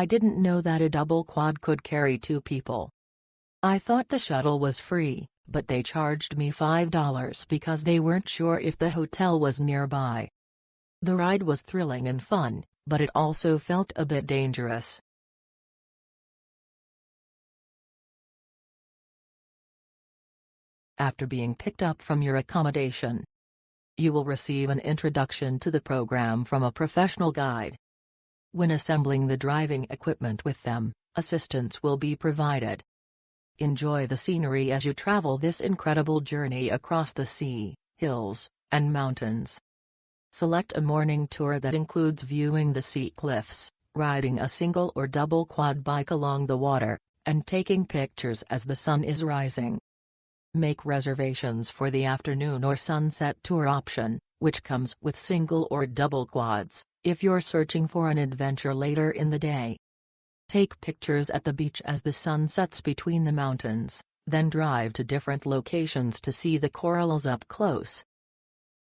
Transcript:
I didn't know that a double quad could carry 2 people. I thought the shuttle was free, but they charged me $5 because they weren't sure if the hotel was nearby. The ride was thrilling and fun, but it also felt a bit dangerous. After being picked up from your accommodation, you will receive an introduction to the program from a professional guide. When assembling the driving equipment with them, assistance will be provided. Enjoy the scenery as you travel this incredible journey across the sea, hills, and mountains. Select a morning tour that includes viewing the sea cliffs, riding a single or double quad bike along the water, and taking pictures as the sun is rising. Make reservations for the afternoon or sunset tour option, which comes with single or double quads, if you're searching for an adventure later in the day. Take pictures at the beach as the sun sets between the mountains, then drive to different locations to see the corals up close.